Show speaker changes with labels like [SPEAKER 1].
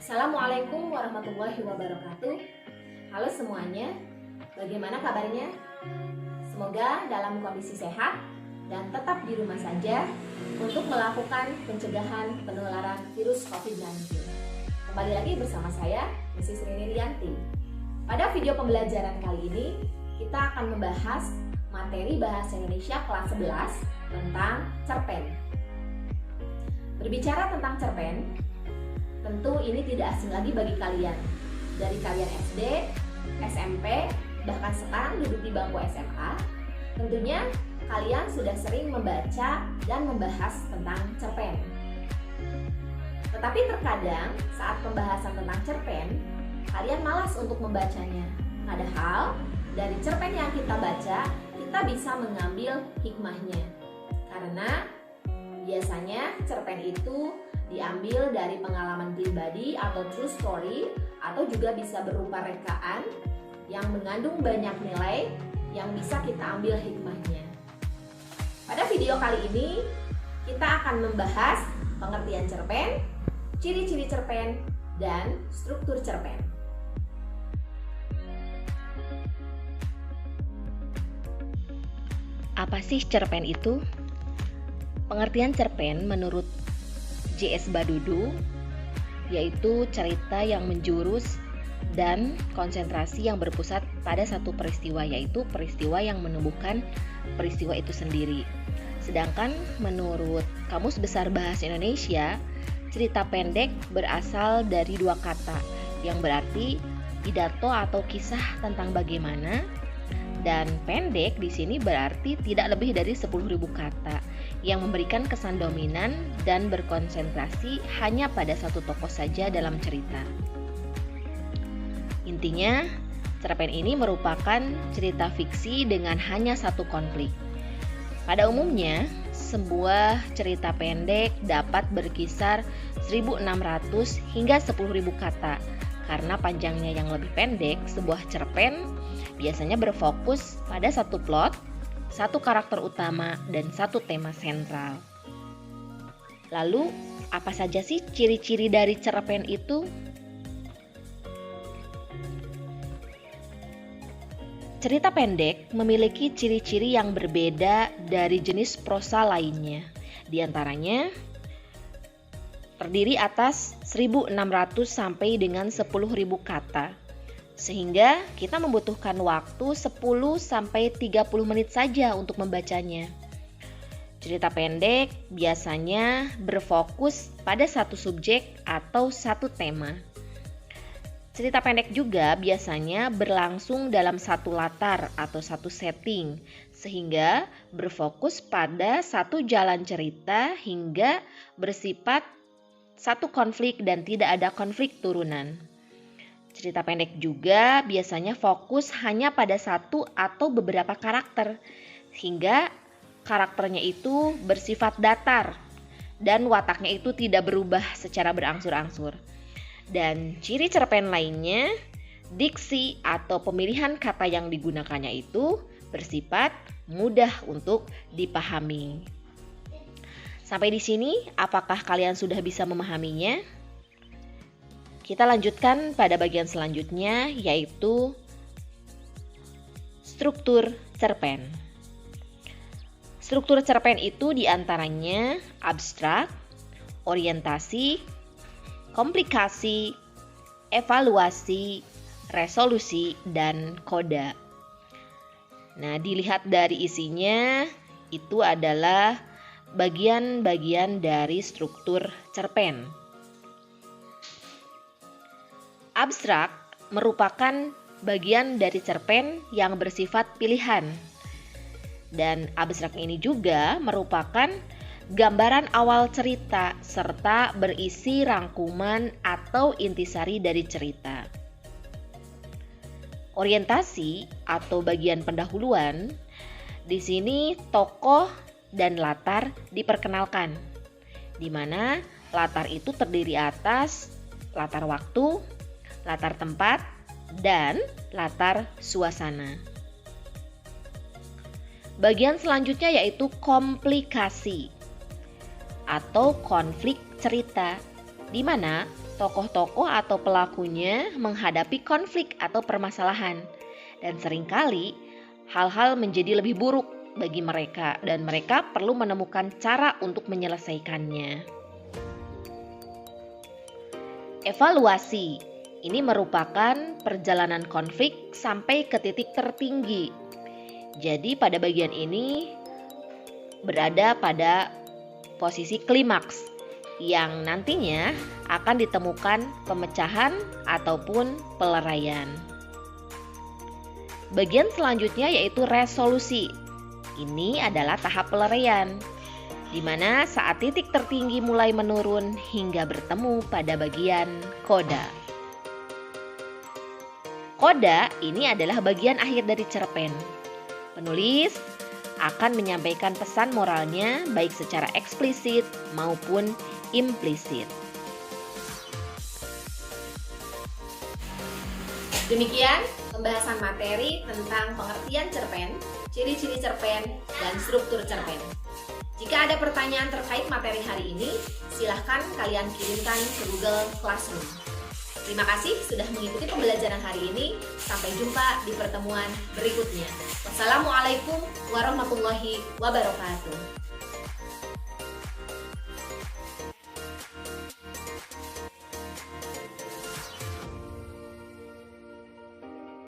[SPEAKER 1] Assalamualaikum warahmatullahi wabarakatuh. Halo semuanya, bagaimana kabarnya? Semoga dalam kondisi sehat dan tetap di rumah saja untuk melakukan pencegahan penularan virus COVID-19. Kembali lagi bersama saya, Mrs. Rini Rianti. Pada video pembelajaran kali ini, kita akan membahas materi Bahasa Indonesia kelas 11 tentang cerpen. Berbicara tentang cerpen, tentu ini tidak asing lagi bagi kalian. Dari kalian SD, SMP, bahkan sekarang duduk di bangku SMA, tentunya kalian sudah sering membaca dan membahas tentang cerpen. Tetapi terkadang saat pembahasan tentang cerpen, kalian malas untuk membacanya. Padahal dari cerpen yang kita baca, kita bisa mengambil hikmahnya. Karena biasanya cerpen itu diambil dari pengalaman pribadi atau true story, atau juga bisa berupa rekaan yang mengandung banyak nilai yang bisa kita ambil hikmahnya. Pada video kali ini kita akan membahas pengertian cerpen, ciri-ciri cerpen, dan struktur cerpen.
[SPEAKER 2] Apa sih cerpen itu? Pengertian cerpen menurut J.S. Badudu yaitu cerita yang menjurus dan konsentrasi yang berpusat pada satu peristiwa, yaitu peristiwa yang menumbuhkan peristiwa itu sendiri. Sedangkan menurut Kamus Besar Bahasa Indonesia, cerita pendek berasal dari dua kata yang berarti pidato atau kisah tentang bagaimana, dan pendek di sini berarti tidak lebih dari 10.000 kata yang memberikan kesan dominan dan berkonsentrasi hanya pada satu tokoh saja dalam cerita. Intinya, cerpen ini merupakan cerita fiksi dengan hanya satu konflik. Pada umumnya, sebuah cerita pendek dapat berkisar 1.600 hingga 10.000 kata. Karena panjangnya yang lebih pendek, sebuah cerpen biasanya berfokus pada satu plot, satu karakter utama, dan satu tema sentral. Lalu, apa saja sih ciri-ciri dari cerpen itu? Cerita pendek memiliki ciri-ciri yang berbeda dari jenis prosa lainnya. Di antaranya, terdiri atas 1.600 sampai dengan 10.000 kata. Sehingga kita membutuhkan waktu 10 sampai 30 menit saja untuk membacanya. Cerita pendek biasanya berfokus pada satu subjek atau satu tema. Cerita pendek juga biasanya berlangsung dalam satu latar atau satu setting, sehingga berfokus pada satu jalan cerita hingga bersifat satu konflik dan tidak ada konflik turunan. Cerita pendek juga biasanya fokus hanya pada satu atau beberapa karakter, sehingga karakternya itu bersifat datar dan wataknya itu tidak berubah secara berangsur-angsur. Dan ciri cerpen lainnya, diksi atau pemilihan kata yang digunakannya itu bersifat mudah untuk dipahami. Sampai di sini, apakah kalian sudah bisa memahaminya? Kita lanjutkan pada bagian selanjutnya, yaitu struktur cerpen. Struktur cerpen itu diantaranya abstrak, orientasi, komplikasi, evaluasi, resolusi, dan koda. Nah, dilihat dari isinya, itu adalah bagian-bagian dari struktur cerpen. Abstrak merupakan bagian dari cerpen yang bersifat pilihan. Dan abstrak ini juga merupakan gambaran awal cerita serta berisi rangkuman atau intisari dari cerita. Orientasi atau bagian pendahuluan, di sini tokoh dan latar diperkenalkan, di mana latar itu terdiri atas latar waktu, latar tempat, dan latar suasana. Bagian selanjutnya yaitu komplikasi atau konflik cerita, di mana tokoh-tokoh atau pelakunya menghadapi konflik atau permasalahan, dan seringkali hal-hal menjadi lebih buruk bagi mereka, dan mereka perlu menemukan cara untuk menyelesaikannya. Evaluasi ini merupakan perjalanan konflik sampai ke titik tertinggi. Jadi pada bagian ini berada pada posisi klimaks yang nantinya akan ditemukan pemecahan ataupun peleraian. Bagian selanjutnya yaitu resolusi. Ini adalah tahap peleraian, di mana saat titik tertinggi mulai menurun hingga bertemu pada bagian koda. Koda ini adalah bagian akhir dari cerpen. Penulis akan menyampaikan pesan moralnya baik secara eksplisit maupun implisit.
[SPEAKER 1] Demikian pembahasan materi tentang pengertian cerpen, ciri-ciri cerpen, dan struktur cerpen. Jika ada pertanyaan terkait materi hari ini, silahkan kalian kirimkan ke Google Classroom. Terima kasih sudah mengikuti pembelajaran hari ini. Sampai jumpa di pertemuan berikutnya. Wassalamualaikum warahmatullahi wabarakatuh.